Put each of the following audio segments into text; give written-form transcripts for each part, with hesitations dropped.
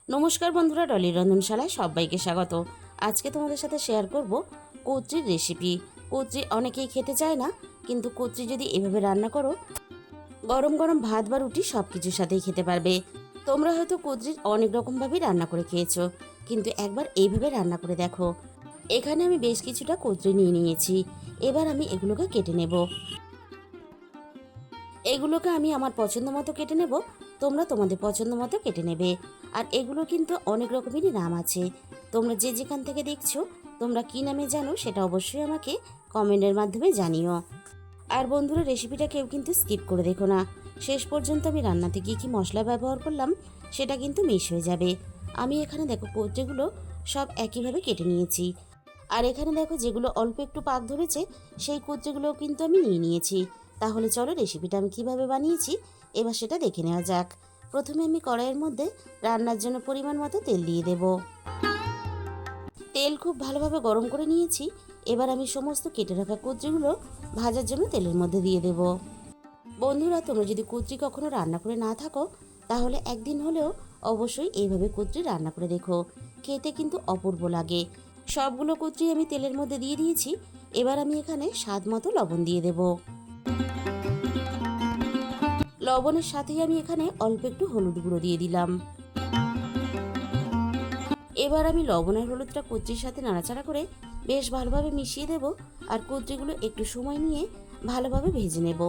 নমস্কার বন্ধুরা, ডলির রন্ধনশালায় সবাইকে স্বাগত। আজকে তোমাদের সাথে শেয়ার করব কচুরির রেসিপি। কচুরি অনেকেই খেতে চায় না, কিন্তু কচুরি যদি এভাবে রান্না করো, গরম গরম ভাত বা রুটি সব কিছুর সাথেই খেতে পারবে। তোমরা হয়তো কচুরি অনেক রকমভাবেই রান্না করে খেয়েছো, কিন্তু একবার এইভাবে রান্না করে দেখো। এখানে আমি বেশ কিছুটা কচুরি নিয়ে নিয়েছি। এবার আমি এগুলোকে কেটে নেব। এগুলোকে আমি আমার পছন্দ মতো কেটে নেব, তোমরা তোমাদের পছন্দ মতো কেটে নেবে। আর এগুলো কিন্তু অনেক রকমেরই নাম আছে। তোমরা যে যেখান থেকে দেখছো, তোমরা কী নামে জানো সেটা অবশ্যই আমাকে কমেন্টের মাধ্যমে জানিও। আর বন্ধুরা, রেসিপিটা কেউ কিন্তু স্কিপ করে দেখো না। শেষ পর্যন্ত আমি রান্নাতে কী কী মশলা ব্যবহার করলাম সেটা কিন্তু মিস হয়ে যাবে। আমি এখানে দেখো কচুরিগুলো সব একইভাবে কেটে নিয়েছি। আর এখানে দেখো যেগুলো অল্প একটু পাক ধরেছে সেই কচুরিগুলোও কিন্তু আমি নিয়ে নিয়েছি। তাহলে চলো রেসিপিটা আমি কিভাবে বানিয়েছি এবার সেটা দেখে নেওয়া যাক। প্রথমে আমি কড়াইয়ের মধ্যে রান্নার জন্য পরিমাণ মতো তেল দিয়ে দেব। তেল খুব ভালোভাবে গরম করে নিয়েছি। এবার আমি সমস্ত কেটে রাখা কচুরিগুলো ভাজার জন্য তেলের মধ্যে দিয়ে দেব। বন্ধুরা, তোমরা যদি কচুরি কখনো রান্না করে না থাকো, তাহলে একদিন হলেও অবশ্যই এইভাবে কচুরি রান্না করে দেখো। খেতে কিন্তু অপূর্ব লাগে। সবগুলো কচুরি আমি তেলের মধ্যে দিয়ে দিয়েছি। এবার আমি এখানে স্বাদ মতো লবণ দিয়ে দেব। লবণের সাথেই আমি এখানে অল্প একটু হলুদ গুঁড়ো দিয়ে দিলাম। এবার আমি লবণ আর হলুদটা কচুরির সাথে নাড়াচাড়া করে বেশ ভালোভাবে মিশিয়ে দেব। আর কচুরিগুলো একটু সময় নিয়ে ভালোভাবে ভেজে নেব।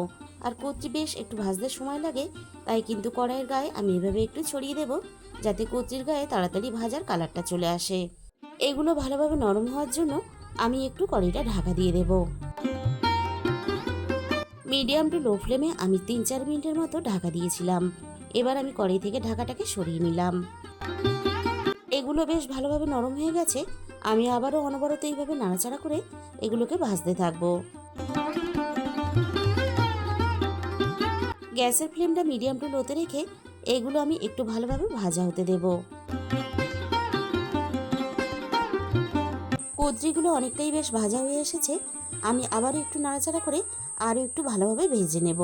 আর কচুরি বেশ একটু ভাজতে সময় লাগে, তাই কিন্তু কড়াইয়ের গায়ে আমি এভাবে একটু ছড়িয়ে দেব, যাতে কচুরির গায়ে তাড়াতাড়ি ভাজার কালারটা চলে আসে। এগুলো ভালোভাবে নরম হওয়ার জন্য আমি একটু কড়াইটা ঢাকা দিয়ে দেব। মিডিয়াম টু লো ফ্লেমে আমি 3-4 মিনিটের মতো ঢাকা দিয়েছিলাম। এবার আমি কড়াই থেকে ঢাকাটাকে সরিয়ে নিলাম। এগুলো বেশ ভালোভাবে নরম হয়ে গেছে। আমি আবারও অনবরত এইভাবে নাড়াচাড়া করে এগুলোকে ভাজতে থাকবো। গ্যাসের ফ্লেমটা মিডিয়াম টু লোতে রেখে এগুলো আমি একটু ভালোভাবে ভাজা হতে দেব। কচুরিগুলো অনেকটাই বেশ ভাজা হয়ে এসেছে। আমি আবারও একটু নাড়াচাড়া করে আরও একটু ভালোভাবে ভেজে নেব।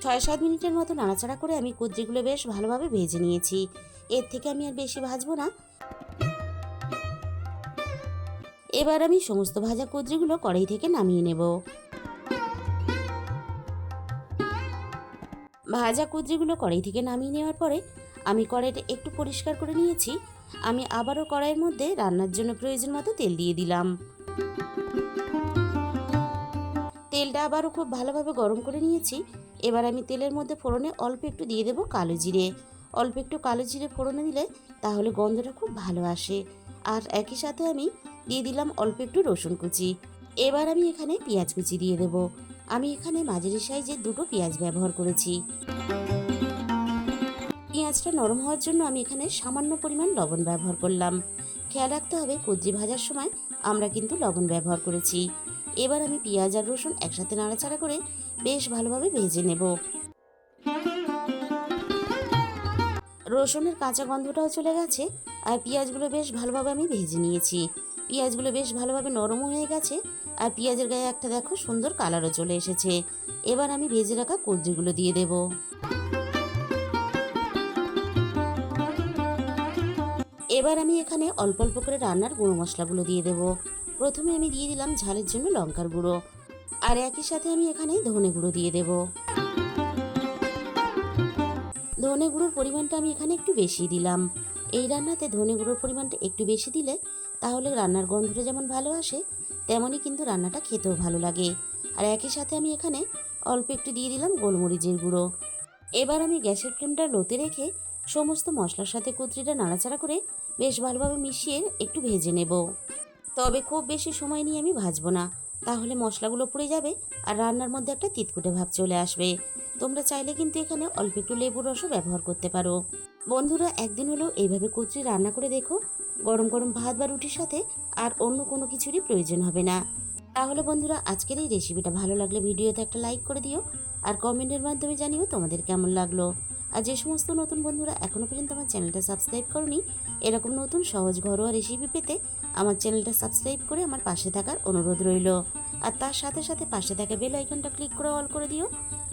6-7 মিনিটের মতো নাড়াচাড়া করে আমি কচুরিগুলো বেশ ভালোভাবে ভেজে নিয়েছি। এর থেকে আমি আর বেশি ভাজবো না। এবার আমি সমস্ত ভাজা কচুরিগুলো কড়াই থেকে নামিয়ে নেব। ভাজা কচুরিগুলো কড়াই থেকে নামিয়ে নেওয়ার পরে আমি কড়াইটা একটু পরিষ্কার করে নিয়েছি। আমি আবারও কড়াইয়ের মধ্যে রান্নার জন্য প্রয়োজন মতো তেল দিয়ে দিলাম। তেলটা আবারও খুব ভালোভাবে গরম করে নিয়েছি। এবার আমি তেলের মধ্যে ফোড়নে অল্প একটু দিয়ে দেবো কালো জিরে। অল্প একটু কালো জিরে ফোড়নে দিলে তাহলে গন্ধটা খুব ভালো আসে। আর একই সাথে আমি দিয়ে দিলাম অল্প একটু রসুন কুচি। এবার আমি এখানে পেঁয়াজ কুচি দিয়ে দেব। আমি এখানে মাঝারি সাইজের 2টো পেঁয়াজ ব্যবহার করেছি। পেঁয়াজটা নরম হওয়ার জন্য আমি এখানে সামান্য পরিমাণ লবণ ব্যবহার করলাম। খেয়াল রাখতে হবে কচুরি ভাজার সময় আমরা কিন্তু লবণ ব্যবহার করেছি। এবার আমি পেঁয়াজ আর রসুন একসাথে নাড়াচাড়া করে বেশ ভালোভাবে ভেজে নেব। রসুনের কাঁচা গন্ধটাও চলে গেছে। আর পেঁয়াজগুলো বেশ ভালোভাবে আমি ভেজে নিয়েছি। পেঁয়াজগুলো বেশ ভালোভাবে নরমও হয়ে গেছে। আর পেঁয়াজের গায়ে একটা দেখো সুন্দর কালারও চলে এসেছে। এবার আমি ভেজে রাখা কচুরিগুলো দিয়ে দেব। এবার আমি এখানে অল্প অল্প করে রান্নার গুঁড়ো মশলাগুলো দিয়ে দেব। প্রথমে আমি দিয়ে দিলাম ঝালের জন্য লঙ্কার গুঁড়ো। আর একই সাথে আমি এখানে ধনে গুঁড়ো দিয়ে দেব। ধনে গুঁড়োর পরিমাণটা আমি এখানে একটু বেশি দিলাম। এই রান্নাতে ধনে গুঁড়োর পরিমাণটা একটু বেশি দিলে তাহলে রান্নার গন্ধটা যেমন ভালো আসে, তেমনই কিন্তু রান্নাটা খেতেও ভালো লাগে। আর একই সাথে আমি এখানে অল্প একটু দিয়ে দিলাম গোলমরিচের গুঁড়ো। এবার আমি গ্যাসের ফ্লেমটা লোতে রেখে সমস্ত মশলার সাথে কচুরিটা নাড়াচাড়া করে বেশ ভালোভাবে মিশিয়ে একটু ভেজে নেব। তবে খুব বেশি সময় নিয়ে আমি ভাজবো না, তাহলে মশলাগুলো পুড়ে যাবে আর রান্নার মধ্যে একটা তিতকুটে ভাব চলে আসবে। তোমরা চাইলে কিন্তু এখানে অল্প একটু লেবুর রসও ব্যবহার করতে পারো। বন্ধুরা, একদিন হলেও এইভাবে কচুরি রান্না করে দেখো। গরম গরম ভাত বা রুটির সাথে আর অন্য কোনো কিছুরই প্রয়োজন হবে না। তাহলে বন্ধুরা, আজকের এই রেসিপিটা ভালো লাগলে ভিডিওতে একটা লাইক করে দিও। আর কমেন্টের মাধ্যমে জানিও তোমাদের কেমন লাগলো। আর যে সমস্ত নতুন বন্ধুরা এখনও পর্যন্ত আমার চ্যানেলটা সাবস্ক্রাইব করনি, এরকম নতুন সহজ ঘরোয়া রেসিপি পেতে আমার চ্যানেলটা সাবস্ক্রাইব করে আমার পাশে থাকার অনুরোধ রইল। আর তার সাথে সাথে পাশে থাকা বেল আইকনটা ক্লিক করে অল করে দিও।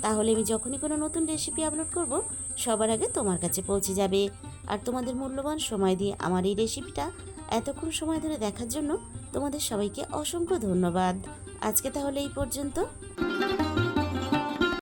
তাহলে আমি যখনই কোনো নতুন রেসিপি আপলোড করব, সবার আগে তোমার কাছে পৌঁছে যাবে। আর তোমাদের মূল্যবান সময় দিয়ে আমার এই রেসিপিটা এতক্ষণ সময় ধরে দেখার জন্য তোমাদের সবাইকে অসংখ্য ধন্যবাদ। আজকে তাহলে এই পর্যন্ত।